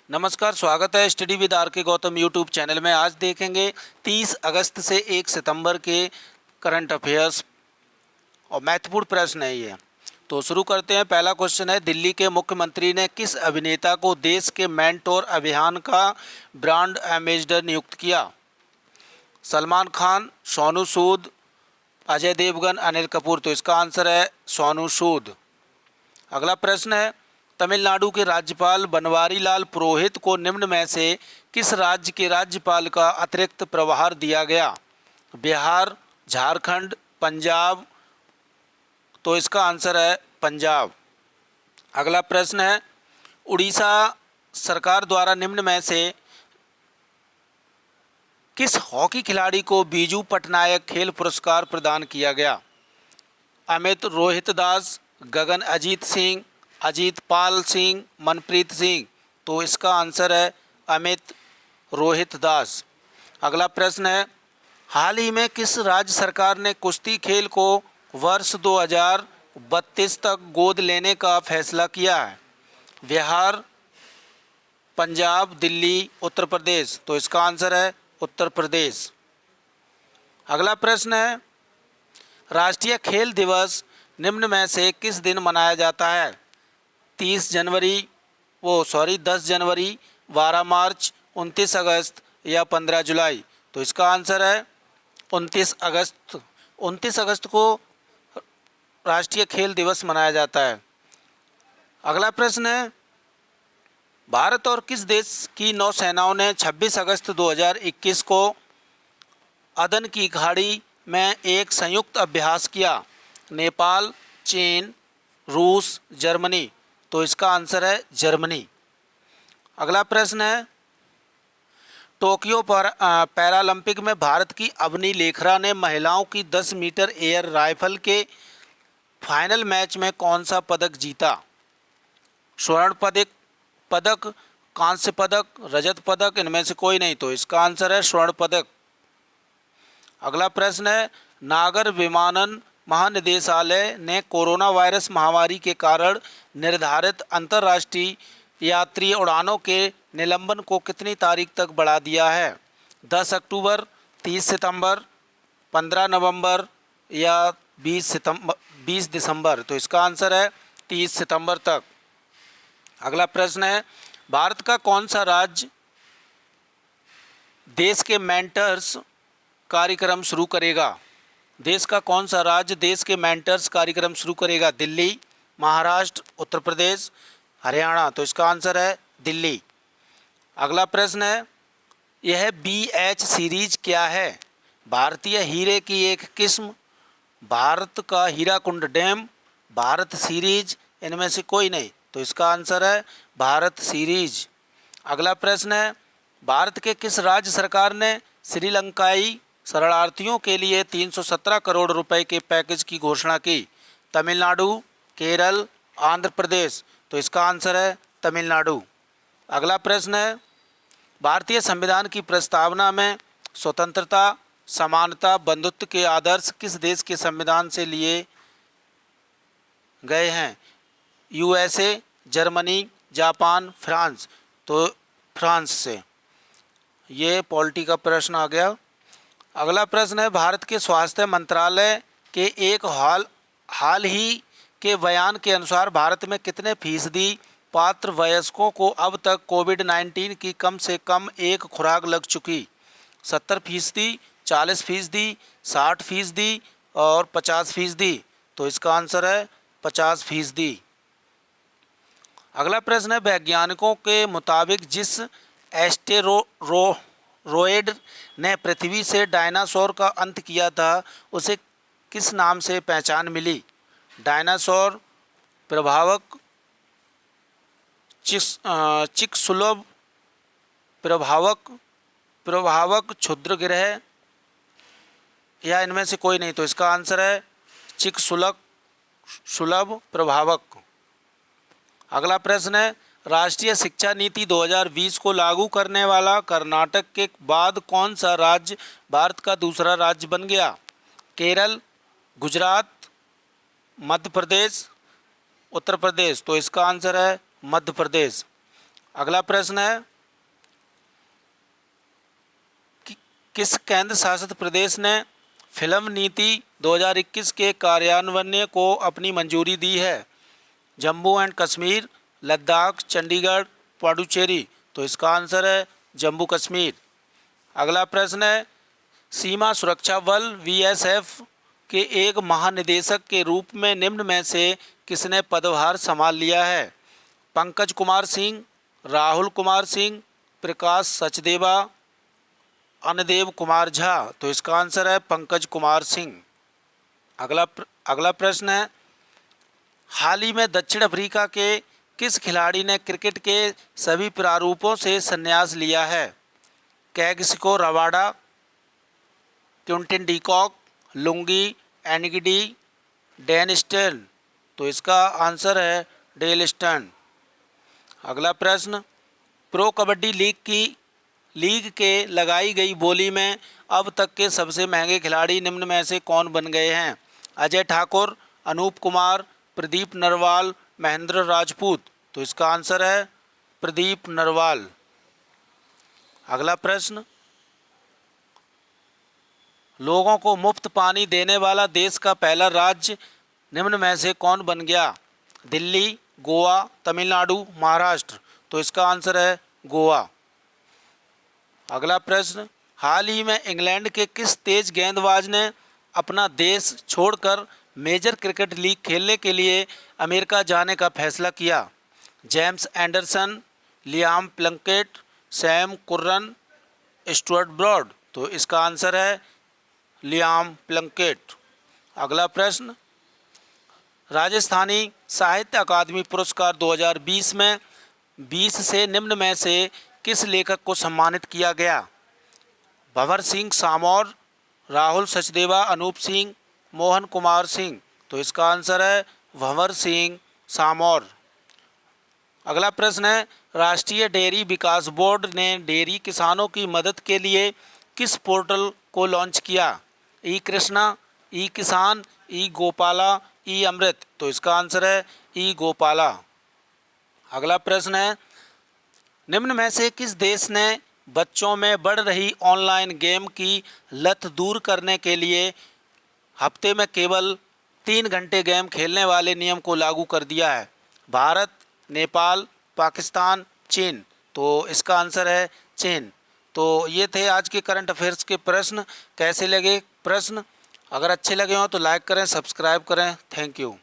नमस्कार, स्वागत है स्टडी विद आर के गौतम यूट्यूब चैनल में। आज देखेंगे 30 अगस्त से 1 सितंबर के करंट अफेयर्स और महत्वपूर्ण प्रश्न है ये। तो शुरू करते हैं। पहला क्वेश्चन है, दिल्ली के मुख्यमंत्री ने किस अभिनेता को देश के मेंटोर अभियान का ब्रांड एम्बेसडर नियुक्त किया? सलमान खान, सोनू सूद, अजय देवगन, अनिल कपूर। तो इसका आंसर है सोनू सूद। अगला प्रश्न है, तमिलनाडु के राज्यपाल बनवारी लाल पुरोहित को निम्न में से किस राज्य के राज्यपाल का अतिरिक्त प्रभार दिया गया? बिहार, झारखंड, पंजाब। तो इसका आंसर है पंजाब। अगला प्रश्न है, उड़ीसा सरकार द्वारा निम्न में से किस हॉकी खिलाड़ी को बीजू पटनायक खेल पुरस्कार प्रदान किया गया? अमित रोहित दास, गगन अजीत सिंह, अजीत पाल सिंह, मनप्रीत सिंह। तो इसका आंसर है अमित रोहित दास। अगला प्रश्न है, हाल ही में किस राज्य सरकार ने कुश्ती खेल को वर्ष 2032 तक गोद लेने का फैसला किया है? बिहार, पंजाब, दिल्ली, उत्तर प्रदेश। तो इसका आंसर है उत्तर प्रदेश। अगला प्रश्न है, राष्ट्रीय खेल दिवस निम्न में से किस दिन मनाया जाता है? 10 जनवरी, 12 मार्च, 29 अगस्त या 15 जुलाई। तो इसका आंसर है 29 अगस्त। 29 अगस्त को राष्ट्रीय खेल दिवस मनाया जाता है। अगला प्रश्न है, भारत और किस देश की नौसेनाओं ने 26 अगस्त 2021 को अदन की खाड़ी में एक संयुक्त अभ्यास किया? नेपाल, चीन, रूस, जर्मनी। तो इसका आंसर है जर्मनी। अगला प्रश्न है, टोक्यो पैरालंपिक में भारत की अवनी लेखरा ने महिलाओं की 10 मीटर एयर राइफल के फाइनल मैच में कौन सा पदक जीता? स्वर्ण पदक, कांस्य पदक, रजत पदक, इनमें से कोई नहीं। तो इसका आंसर है स्वर्ण पदक। अगला प्रश्न है, नागर विमानन महानिदेशालय ने कोरोना वायरस महामारी के कारण निर्धारित अंतर्राष्ट्रीय यात्री उड़ानों के निलंबन को कितनी तारीख तक बढ़ा दिया है? 10 अक्टूबर, 30 सितंबर, 15 नवंबर या 20 दिसंबर। तो इसका आंसर है 30 सितंबर तक। अगला प्रश्न है, भारत का कौन सा राज्य देश के मेंटर्स कार्यक्रम शुरू करेगा? देश का कौन सा राज्य देश के मेंटर्स कार्यक्रम शुरू करेगा? दिल्ली, महाराष्ट्र, उत्तर प्रदेश, हरियाणा। तो इसका आंसर है दिल्ली। अगला प्रश्न है, यह BH सीरीज क्या है? भारतीय हीरे की एक किस्म, भारत का हीराकुंड डैम, भारत सीरीज, इनमें से कोई नहीं। तो इसका आंसर है भारत सीरीज। अगला प्रश्न है, भारत के किस राज्य सरकार ने श्रीलंकाई शरणार्थियों के लिए 317 करोड़ रुपए के पैकेज की घोषणा की? तमिलनाडु, केरल, आंध्र प्रदेश। तो इसका आंसर है तमिलनाडु। अगला प्रश्न है, भारतीय संविधान की प्रस्तावना में स्वतंत्रता, समानता, बंधुत्व के आदर्श किस देश के संविधान से लिए गए हैं? USA, Germany, Japan, France. तो फ्रांस से। ये पॉलिटी का प्रश्न आ गया। अगला प्रश्न है, भारत के स्वास्थ्य मंत्रालय के एक हाल ही के बयान के अनुसार भारत में कितने फीसदी पात्र वयस्कों को अब तक कोविड-19 की कम से कम एक खुराक लग चुकी? 70%, 40%, 60% और 50%। तो इसका आंसर है 50%। अगला प्रश्न है, वैज्ञानिकों के मुताबिक जिस एस्टेरॉयड ने पृथ्वी से डायनासोर का अंत किया था उसे किस नाम से पहचान मिली? डायनासोर प्रभावक, चिकसुलभ प्रभावक, क्षुद्र ग्रह या इनमें से कोई नहीं। तो इसका आंसर है चिकसुलभ प्रभावक। अगला प्रश्न है, राष्ट्रीय शिक्षा नीति 2020 को लागू करने वाला कर्नाटक के बाद कौन सा राज्य भारत का दूसरा राज्य बन गया? केरल, गुजरात, मध्य प्रदेश, उत्तर प्रदेश। तो इसका आंसर है मध्य प्रदेश। अगला प्रश्न है कि किस केंद्र शासित प्रदेश ने फिल्म नीति 2021 के कार्यान्वयन को अपनी मंजूरी दी है? जम्मू एंड कश्मीर, लद्दाख, चंडीगढ़, पुडुचेरी। तो इसका आंसर है जम्मू कश्मीर। अगला प्रश्न है सीमा सुरक्षा बल बीएसएफ के एक महानिदेशक के रूप में निम्न में से किसने पदभार संभाल लिया है? पंकज कुमार सिंह, राहुल कुमार सिंह, प्रकाश सचदेवा, अनदेव कुमार झा। तो इसका आंसर है पंकज कुमार सिंह। अगला प्रश्न है हाल ही में दक्षिण अफ्रीका के किस खिलाड़ी ने क्रिकेट के सभी प्रारूपों से संन्यास लिया है? Kagiso Rabada, Quinton de Kock, Lungi Ngidi, Dan stern. तो इसका आंसर है डेल स्टर्न। अगला प्रश्न प्रो कबड्डी लीग के लगाई गई बोली में अब तक के सबसे महंगे खिलाड़ी निम्न में से कौन बन गए हैं? अजय ठाकुर, अनूप कुमार, प्रदीप नरवाल, महेंद्र राजपूत। तो इसका आंसर है प्रदीप नरवाल। अगला प्रश्न लोगों को मुफ्त पानी देने वाला देश का पहला राज्य निम्न में से कौन बन गया? दिल्ली, गोवा, तमिलनाडु, महाराष्ट्र। तो इसका आंसर है गोवा। अगला प्रश्न हाल ही में इंग्लैंड के किस तेज गेंदबाज ने अपना देश छोड़कर मेजर क्रिकेट लीग खेलने के लिए अमेरिका जाने का फैसला किया? James Anderson, Liam Plunkett, Sam Curran, Stuart Broad. तो इसका आंसर है लियाम प्लंकेट। अगला प्रश्न राजस्थानी साहित्य अकादमी पुरस्कार 2020 में 20 से निम्न में से किस लेखक को सम्मानित किया गया? भंवर सिंह सामौर, राहुल सचदेवा, अनूप सिंह, मोहन कुमार सिंह। तो इसका आंसर है भंवर सिंह सामौर। अगला प्रश्न है राष्ट्रीय डेयरी विकास बोर्ड ने डेयरी किसानों की मदद के लिए किस पोर्टल को लॉन्च किया? ई कृष्णा, ई किसान, ई गोपाला, ई अमृत। तो इसका आंसर है ई गोपाला। अगला प्रश्न है निम्न में से किस देश ने बच्चों में बढ़ रही ऑनलाइन गेम की लत दूर करने के लिए हफ्ते में केवल 3 घंटे गेम खेलने वाले नियम को लागू कर दिया है? भारत, नेपाल, पाकिस्तान, चीन। तो इसका आंसर है चीन। तो ये थे आज के करंट अफेयर्स के प्रश्न। कैसे लगे प्रश्न? अगर अच्छे लगे हों तो लाइक करें, सब्सक्राइब करें। Thank you.